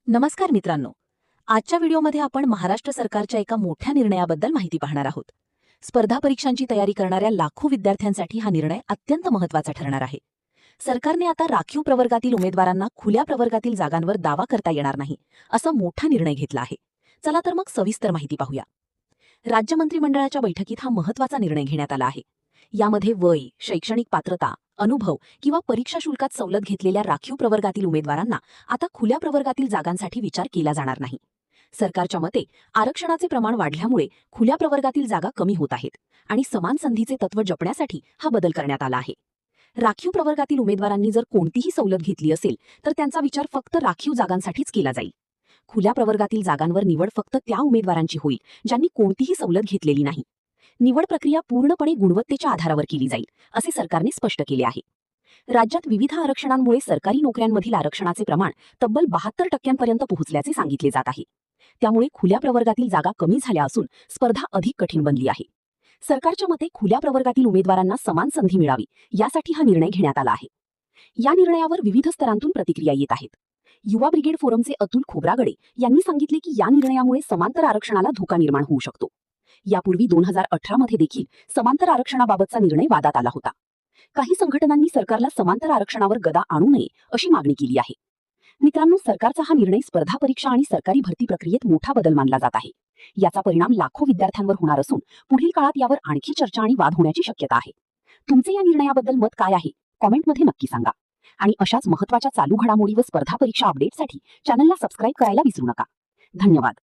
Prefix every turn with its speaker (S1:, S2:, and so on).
S1: नमस्कार मित्रांनो, आजच्या व्हिडिओमध्ये आपण महाराष्ट्र सरकारच्या एका मोठ्या निर्णयाबद्दल माहिती पाहणार आहोत. स्पर्धा परीक्षांची तयारी करणाऱ्या लाखो विद्यार्थ्यांसाठी हा निर्णय अत्यंत महत्त्वाचा ठरणार आहे. सरकारने आता राखीव प्रवर्गातील उमेदवारांना खुल्या प्रवर्गातील जागांवर दावा करता येणार नाही, असा मोठा निर्णय घेतला आहे. चला तर मग सविस्तर माहिती पाहूया. राज्य मंत्रिमंडळाच्या बैठकीत हा महत्त्वाचा निर्णय घेण्यात आला आहे. यामध्ये वय, शैक्षणिक पात्रता, अनुभव किंवा परीक्षा शुल्कात सवलत घेतलेल्या राखीव प्रवर्गातील उमेदवारांना आता खुल्या प्रवर्गातील जागांसाठी विचार केला जाणार नाही. सरकारच्या मते आरक्षणाचे प्रमाण वाढल्यामुळे खुल्या प्रवर्गातील जागा कमी होत आहेत आणि समान संधीचे तत्त्व जपण्यासाठी हा बदल करण्यात आला आहे. राखीव प्रवर्गातील उमेदवारांनी जर कोणतीही सवलत घेतली असेल तर त्यांचा विचार फक्त राखीव जागांसाठीच केला जाईल. खुल्या प्रवर्गातील जागांवर निवड फक्त त्या उमेदवारांची होईल ज्यांनी कोणतीही सवलत घेतलेली नाही. निवड प्रक्रिया पूर्णपणे गुणवत्तेच्या आधारावर केली जाईल, असे सरकारने स्पष्ट केले आहे. राज्यात विविध आरक्षणांमुळे सरकारी नोकऱ्यांमधील आरक्षणाचे प्रमाण तब्बल 72% पोहोचल्याचे सांगितले जात आहे. त्यामुळे खुल्या प्रवर्गातील जागा कमी झाल्या असून स्पर्धा अधिक कठीण बनली आहे. सरकारच्या मते खुल्या प्रवर्गातील उमेदवारांना समान संधी मिळावी यासाठी हा निर्णय घेण्यात आला आहे. या निर्णयावर विविध स्तरांतून प्रतिक्रिया येत आहेत. युवा ब्रिगेड फोरमचे अतुल खोब्रागडे यांनी सांगितले की या निर्णयामुळे समांतर आरक्षणाला धोका निर्माण होऊ शकतो. यापूर्वी 2018 मध्ये देखील समांतर आरक्षणाबाबतचा निर्णय वादात आला होता. काही संघटनांनी सरकारला समांतर आरक्षणावर गदा आणू नये अशी मागणी केली आहे. मित्रांनो, सरकारचा हा निर्णय स्पर्धा परीक्षा आणि सरकारी भरती प्रक्रियेत मोठा बदल मानला जात आहे. याचा परिणाम लाखो विद्यार्थ्यांवर होणार असून पुढील काळात यावर आणखी चर्चा आणि वाद होण्याची शक्यता आहे. तुमचे या निर्णयाबद्दल मत काय आहे? कॉमेंटमध्ये नक्की सांगा. आणि अशाच महत्त्वाच्या चालू घडामोडी व स्पर्धा परीक्षा अपडेटसाठी चॅनलला सबस्क्राईब करायला विसरू नका. धन्यवाद.